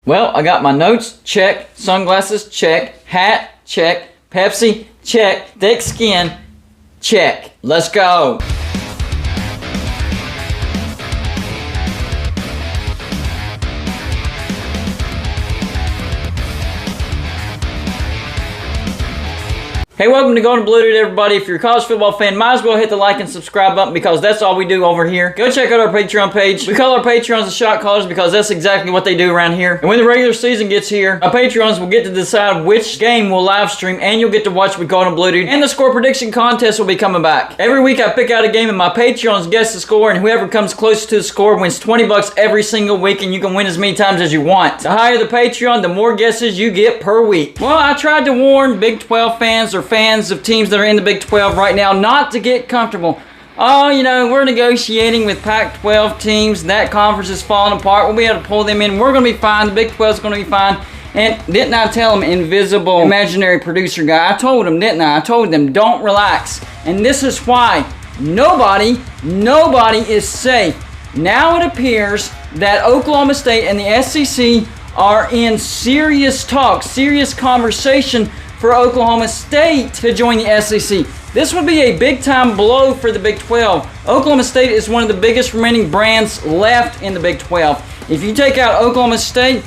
Well, I got my notes, check. Sunglasses, check. Hat, check. Pepsi, check. Thick skin, check. Let's go. Hey, welcome to Golden Blue Dude, everybody. If you're a college football fan, might as well hit the like and subscribe button because that's all we do over here. Go check out our Patreon page. We call our Patreons the shot callers because that's exactly what they do around here. And when the regular season gets here, our Patreons will get to decide which game we'll live stream, and you'll get to watch with Golden Blue Dude. And the score prediction contest will be coming back. Every week I pick out a game and my Patreons guess the score, and whoever comes closest to the score wins $20 every single week, and you can win as many times as you want. The higher the Patreon, the more guesses you get per week. Well, I tried to warn Big 12 fans or fans of teams that are in the Big 12 right now not to get comfortable. Oh, you know, we're negotiating with Pac-12 teams. That conference is falling apart. We'll be able to pull them in. We're going to be fine. The Big 12 is going to be fine. And didn't I tell them, invisible imaginary producer guy? I told them, didn't I? I told them, don't relax. And this is why nobody is safe. Now it appears that Oklahoma State and the SEC are in serious talk, serious conversation for Oklahoma State to join the SEC. This would be a big-time blow for the Big 12. Oklahoma State is one of the biggest remaining brands left in the Big 12. If you take out Oklahoma State,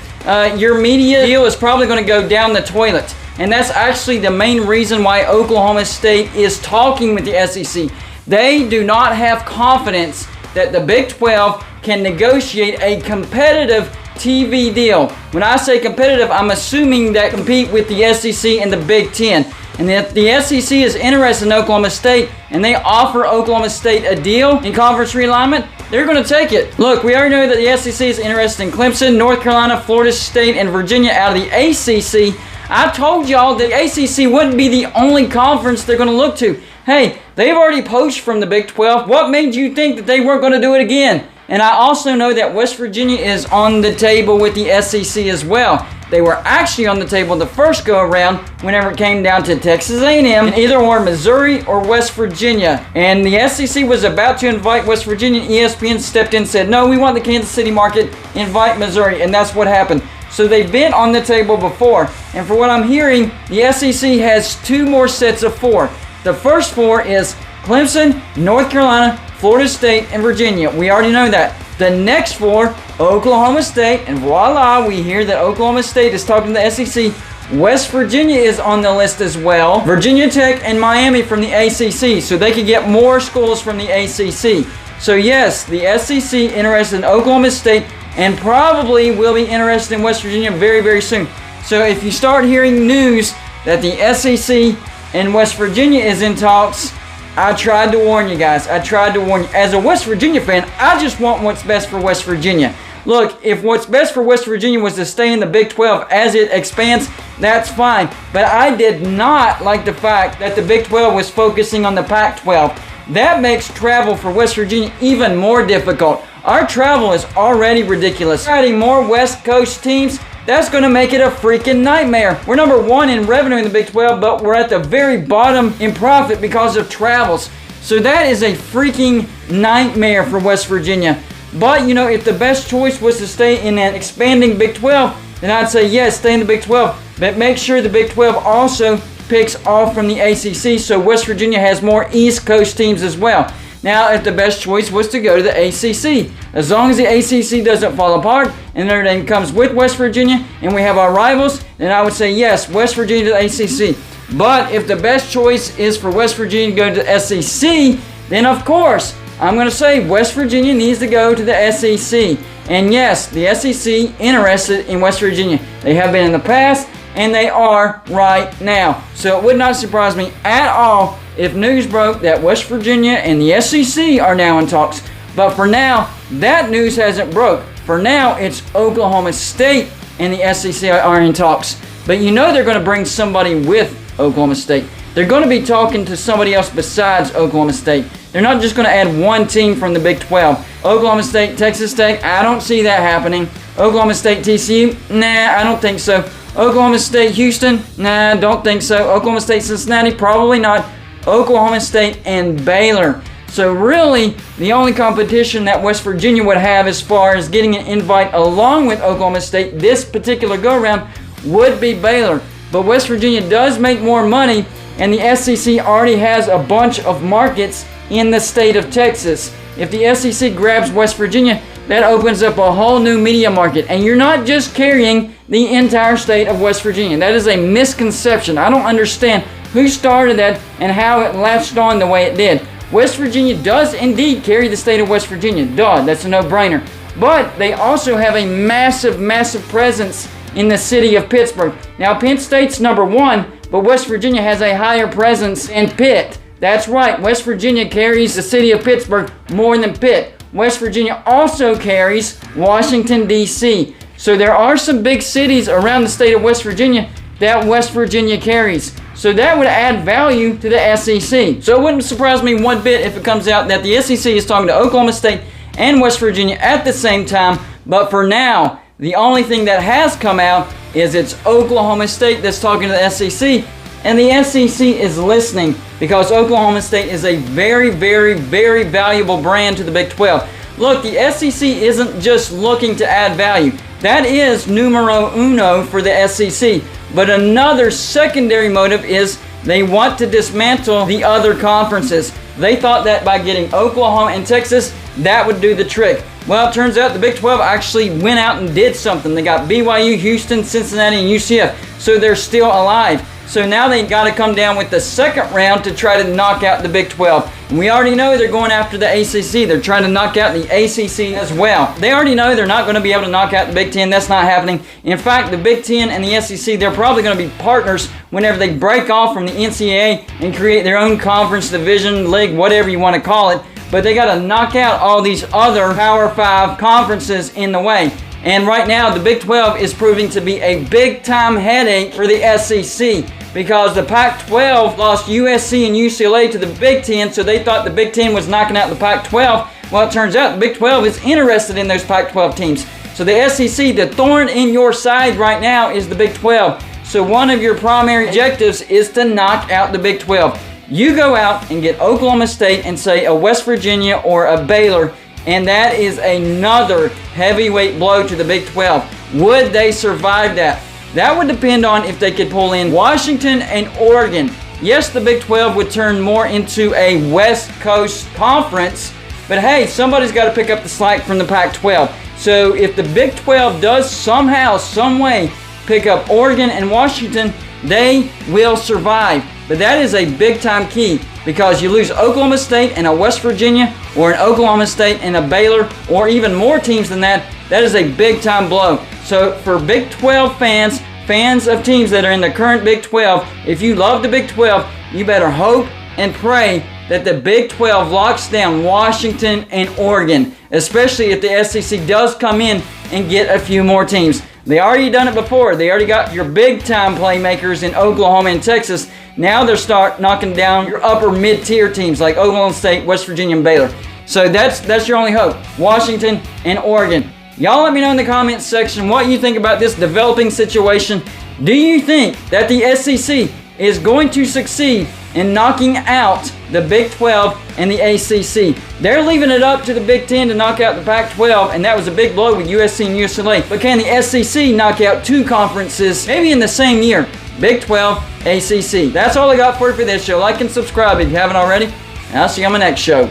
your media deal is probably going to go down the toilet. And that's actually the main reason why Oklahoma State is talking with the SEC. They do not have confidence that the Big 12 can negotiate a competitive TV deal. When I say competitive, I'm assuming that compete with the SEC and the Big Ten. And if the SEC is interested in Oklahoma State and they offer Oklahoma State a deal in conference realignment, they're going to take it. Look, we already know that the SEC is interested in Clemson, North Carolina, Florida State, and Virginia out of the ACC. I told y'all the ACC wouldn't be the only conference they're going to look to. Hey, they've already poached from the Big 12. What made you think that they weren't going to do it again? And I also know that West Virginia is on the table with the SEC as well. They were actually on the table the first go-around whenever it came down to Texas A&M, and either or Missouri or West Virginia. And the SEC was about to invite West Virginia. ESPN stepped in and said, no, we want the Kansas City market, invite Missouri. And that's what happened. So they've been on the table before. And for what I'm hearing, the SEC has two more sets of four. The first four is Clemson, North Carolina, Florida State, and Virginia. We already know that. The next four, Oklahoma State, and voila, we hear that Oklahoma State is talking to the SEC. West Virginia is on the list as well. Virginia Tech and Miami from the ACC, so they could get more schools from the ACC. So yes, the SEC interested in Oklahoma State and probably will be interested in West Virginia very, very soon. So if you start hearing news that the SEC and West Virginia is in talks, I tried to warn you guys. I tried to warn you. As a West Virginia fan, I just want what's best for West Virginia. Look, if what's best for West Virginia was to stay in the Big 12 as it expands, that's fine. But I did not like the fact that the Big 12 was focusing on the Pac-12. That makes travel for West Virginia even more difficult. Our travel is already ridiculous. Adding more West Coast teams, that's going to make it a freaking nightmare. We're number one in revenue in the Big 12, but we're at the very bottom in profit because of travels. So that is a freaking nightmare for West Virginia. But, you know, if the best choice was to stay in an expanding Big 12, then I'd say, yes, stay in the Big 12. But make sure the Big 12 also picks off from the ACC so West Virginia has more East Coast teams as well. Now, if the best choice was to go to the ACC, as long as the ACC doesn't fall apart and Notre Dame comes with West Virginia and we have our rivals, then I would say yes, West Virginia to the ACC. But if the best choice is for West Virginia to go to the SEC, then of course, I'm going to say West Virginia needs to go to the SEC. And yes, the SEC interested in West Virginia. They have been in the past, and they are right now. So it would not surprise me at all if news broke that West Virginia and the SEC are now in talks. But for now, that news hasn't broke. For now, it's Oklahoma State and the SEC are in talks. But you know they're going to bring somebody with Oklahoma State. They're going to be talking to somebody else besides Oklahoma State. They're not just going to add one team from the Big 12. Oklahoma State, Texas Tech, I don't see that happening. Oklahoma State, TCU, nah, I don't think so. Oklahoma State, Houston, nah, don't think so. Oklahoma State, Cincinnati, probably not. Oklahoma State and Baylor. So really, the only competition that West Virginia would have as far as getting an invite along with Oklahoma State this particular go-around would be Baylor. But West Virginia does make more money, and the SEC already has a bunch of markets in the state of Texas. If the SEC grabs West Virginia, that opens up a whole new media market. And you're not just carrying the entire state of West Virginia. That is a misconception. I don't understand who started that and how it latched on the way it did. West Virginia does indeed carry the state of West Virginia. Duh, that's a no-brainer. But they also have a massive, massive presence in the city of Pittsburgh. Now, Penn State's number one, but West Virginia has a higher presence in Pitt. That's right, West Virginia carries the city of Pittsburgh more than Pitt. West Virginia also carries Washington, D.C. So there are some big cities around the state of West Virginia that West Virginia carries. So that would add value to the SEC. So it wouldn't surprise me one bit if it comes out that the SEC is talking to Oklahoma State and West Virginia at the same time. But for now, the only thing that has come out is it's Oklahoma State that's talking to the SEC. And the SEC is listening because Oklahoma State is a very, very, very valuable brand to the Big 12. Look, the SEC isn't just looking to add value. That is numero uno for the SEC. But another secondary motive is they want to dismantle the other conferences. They thought that by getting Oklahoma and Texas, that would do the trick. Well, it turns out the Big 12 actually went out and did something. They got BYU, Houston, Cincinnati, and UCF. So they're still alive. So now they got to come down with the second round to try to knock out the Big 12. And we already know they're going after the ACC. They're trying to knock out the ACC as well. They already know they're not going to be able to knock out the Big 10. That's not happening. In fact, the Big 10 and the SEC, they're probably going to be partners whenever they break off from the NCAA and create their own conference, division, league, whatever you want to call it. But they got to knock out all these other Power 5 conferences in the way. And right now, the Big 12 is proving to be a big-time headache for the SEC because the Pac-12 lost USC and UCLA to the Big 10, so they thought the Big 10 was knocking out the Pac-12. Well, it turns out the Big 12 is interested in those Pac-12 teams. So the SEC, the thorn in your side right now is the Big 12. So one of your primary objectives is to knock out the Big 12. You go out and get Oklahoma State and say a West Virginia or a Baylor, and that is another heavyweight blow to the Big 12. Would they survive that? That would depend on if they could pull in Washington and Oregon. Yes, the Big 12 would turn more into a West Coast conference, but hey, somebody's got to pick up the slack from the Pac-12. So if the Big 12 does somehow, some way, pick up Oregon and Washington, they will survive. But that is a big-time key because you lose Oklahoma State and a West Virginia or an Oklahoma State and a Baylor or even more teams than that, that is a big-time blow. So for Big 12 fans, fans of teams that are in the current Big 12, if you love the Big 12, you better hope and pray that the Big 12 locks down Washington and Oregon, especially if the SEC does come in and get a few more teams. They already done it before. They already got your big-time playmakers in Oklahoma and Texas. Now they're start knocking down your upper mid-tier teams like Oklahoma State, West Virginia, and Baylor. So that's your only hope, Washington and Oregon. Y'all let me know in the comments section what you think about this developing situation. Do you think that the SEC is going to succeed in knocking out the Big 12 and the ACC? They're leaving it up to the Big 10 to knock out the Pac-12, and that was a big blow with USC and UCLA. But can the SEC knock out two conferences, maybe in the same year? Big 12, ACC. That's all I got for you for this show. Like and subscribe if you haven't already, and I'll see you on my next show.